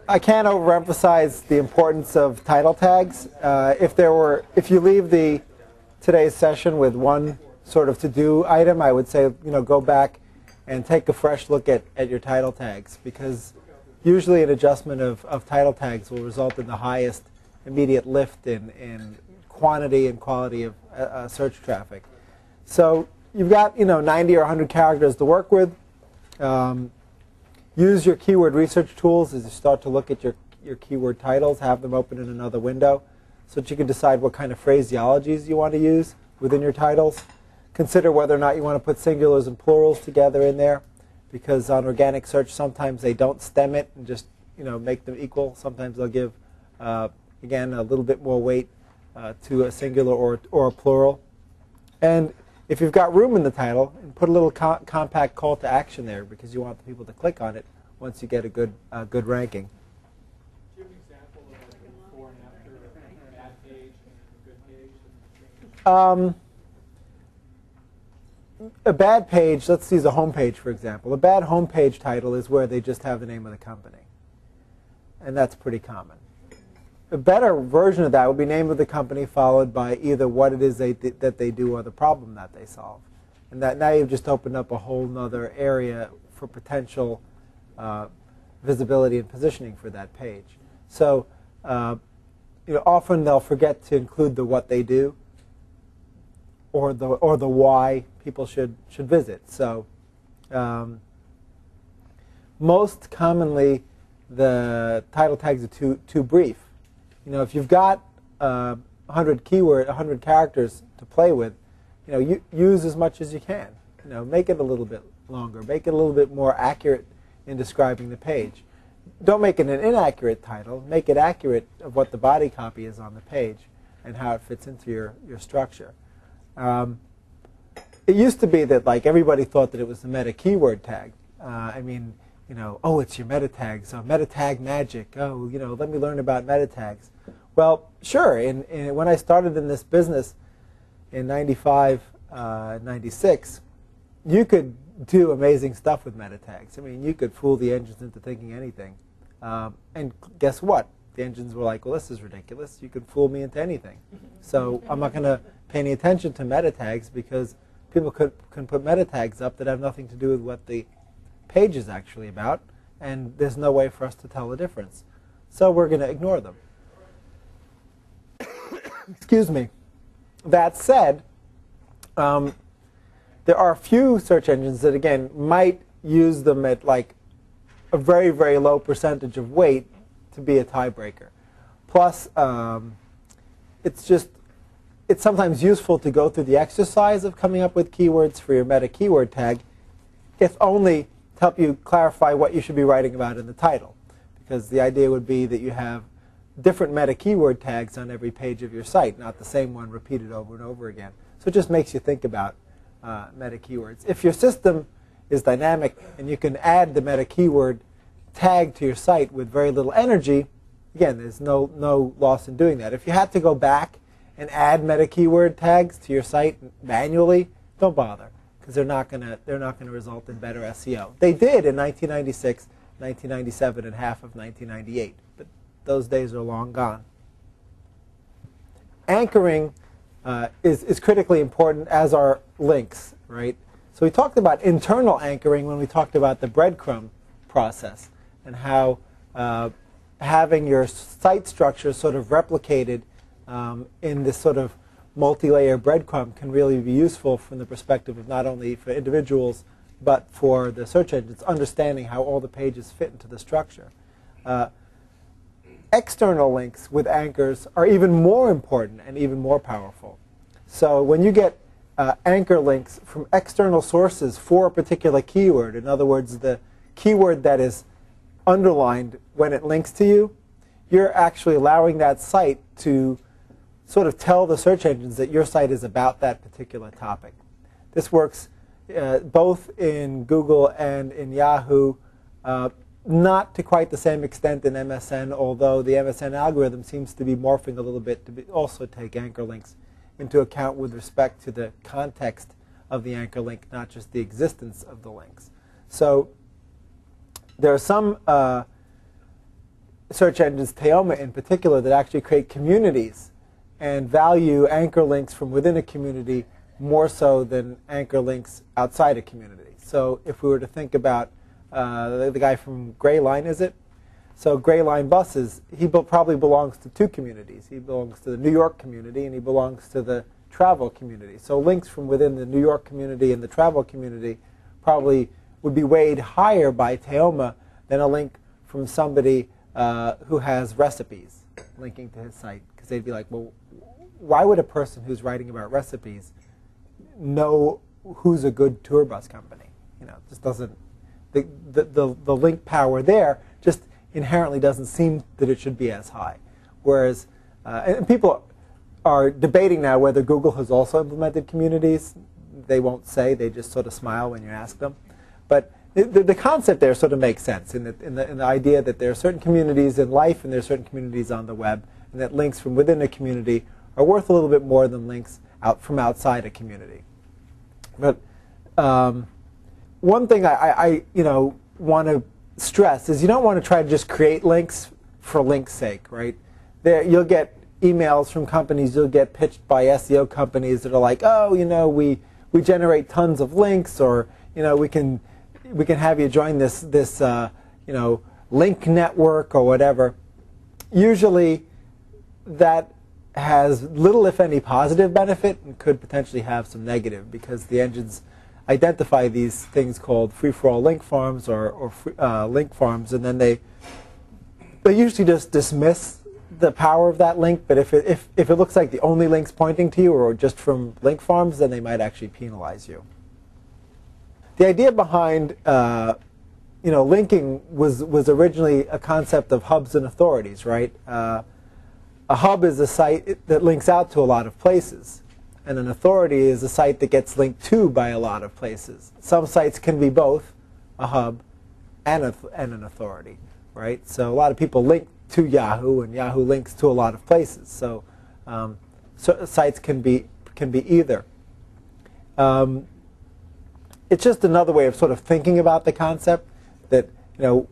I can't overemphasize the importance of title tags. If you leave today's session with one sort of to-do item, I would say, go back and take a fresh look at your title tags, because usually an adjustment of title tags will result in the highest immediate lift in quantity and quality of search traffic. So you've got 90 or 100 characters to work with. Use your keyword research tools as you start to look at your keyword titles. Have them open in another window so that you can decide what kind of phraseologies you want to use within your titles. Consider whether or not you want to put singulars and plurals together in there, because on organic search sometimes they don't stem it and just make them equal. Sometimes they'll give, again, a little bit more weight to a singular or a plural. And if you've got room in the title, put a little compact call to action there, because you want the people to click on it once you get a good ranking. Do you have an example of like a before and after a bad page and a good page? A bad page, let's use a home page for example. A bad home page title is where they just have the name of the company. And that's pretty common. A better version of that would be name of the company followed by either what it is that they do or the problem that they solve. And that now you've just opened up a whole nother area for potential visibility and positioning for that page. So often they'll forget to include the what they do or the why people should visit. So most commonly the title tags are too brief. If you've got 100 characters to play with, use as much as you can. Make it a little bit longer. Make it a little bit more accurate in describing the page. Don't make it an inaccurate title. Make it accurate of what the body copy is on the page and how it fits into your structure. It used to be that everybody thought that it was the meta keyword tag. Oh, it's your meta tag, so meta tag magic. Oh, let me learn about meta tags. Well, sure. When I started in this business in 95, 96, you could do amazing stuff with meta tags. You could fool the engines into thinking anything. And guess what? The engines were like, well, this is ridiculous. You could fool me into anything. So I'm not going to pay any attention to meta tags, because people can put meta tags up that have nothing to do with what the page is actually about, and there's no way for us to tell the difference. So we're going to ignore them. Excuse me. That said, there are a few search engines that, again, might use them at a very, very low percentage of weight to be a tiebreaker. Plus, it's sometimes useful to go through the exercise of coming up with keywords for your meta keyword tag, if only to help you clarify what you should be writing about in the title. Because the idea would be that you have different meta keyword tags on every page of your site, not the same one repeated over and over again. So it just makes you think about meta keywords. If your system is dynamic and you can add the meta keyword tag to your site with very little energy, again, there's no loss in doing that. If you had to go back and add meta keyword tags to your site manually, don't bother, because they're not going to result in better SEO. They did in 1996, 1997, and half of 1998, but those days are long gone. Anchoring is critically important, as are links, right? So we talked about internal anchoring when we talked about the breadcrumb process and how having your site structure sort of replicated in this sort of multi-layer breadcrumb can really be useful from the perspective of not only for individuals but for the search engines, understanding how all the pages fit into the structure. External links with anchors are even more important and even more powerful. So when you get anchor links from external sources for a particular keyword, in other words, the keyword that is underlined when it links to you, you're actually allowing that site to sort of tell the search engines that your site is about that particular topic. This works both in Google and in Yahoo, not to quite the same extent in MSN, although the MSN algorithm seems to be morphing a little bit to also take anchor links into account with respect to the context of the anchor link, not just the existence of the links. So there are some search engines, Teoma in particular, that actually create communities and value anchor links from within a community more so than anchor links outside a community. So if we were to think about the guy from Gray Line, is it? So Gray Line buses, he probably belongs to two communities. He belongs to the New York community and he belongs to the travel community. So links from within the New York community and the travel community probably would be weighed higher by Teoma than a link from somebody who has recipes linking to his site. Because they'd be like, well, why would a person who's writing about recipes know who's a good tour bus company? You know, it just doesn't, the link power there just inherently doesn't seem that it should be as high. Whereas, and people are debating now whether Google has also implemented communities. They won't say, they just sort of smile when you ask them. But the concept there sort of makes sense in the idea that there are certain communities in life and there are certain communities on the web, and that links from within a community are worth a little bit more than links from outside a community. But one thing I want to stress is you don't want to try to just create links for links' sake, right? You'll get emails from companies, you'll get pitched by SEO companies that are like, oh, we generate tons of links, or we can have you join this link network or whatever. Usually that has little, if any, positive benefit and could potentially have some negative, because the engines identify these things called free-for-all link farms or link farms, and then they usually just dismiss the power of that link. But if it looks like the only links pointing to you or just from link farms, then they might actually penalize you. The idea behind linking was originally a concept of hubs and authorities, right? A hub is a site that links out to a lot of places, and an authority is a site that gets linked to by a lot of places. Some sites can be both a hub and an authority, right? So a lot of people link to Yahoo, and Yahoo links to a lot of places. So, sites can be either. It's just another way of sort of thinking about the concept that,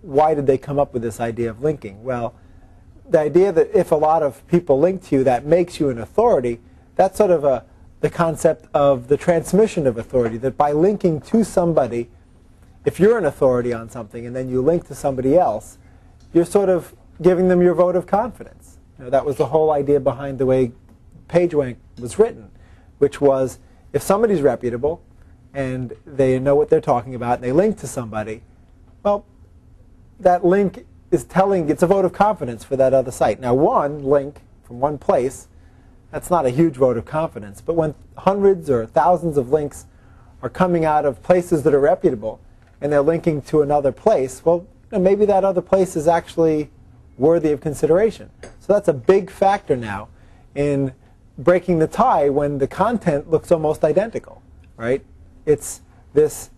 why did they come up with this idea of linking? Well, the idea that if a lot of people link to you, that makes you an authority, that's sort of the concept of the transmission of authority, that by linking to somebody, if you're an authority on something and then you link to somebody else, you're sort of giving them your vote of confidence. That was the whole idea behind the way PageRank was written, which was if somebody's reputable and they know what they're talking about and they link to somebody, well, that link is it's a vote of confidence for that other site. Now, one link from one place, that's not a huge vote of confidence. But when hundreds or thousands of links are coming out of places that are reputable and they're linking to another place, well, maybe that other place is actually worthy of consideration. So that's a big factor now in breaking the tie when the content looks almost identical, right? It's this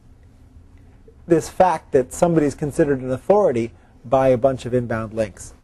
fact that somebody's considered an authority by a bunch of inbound links.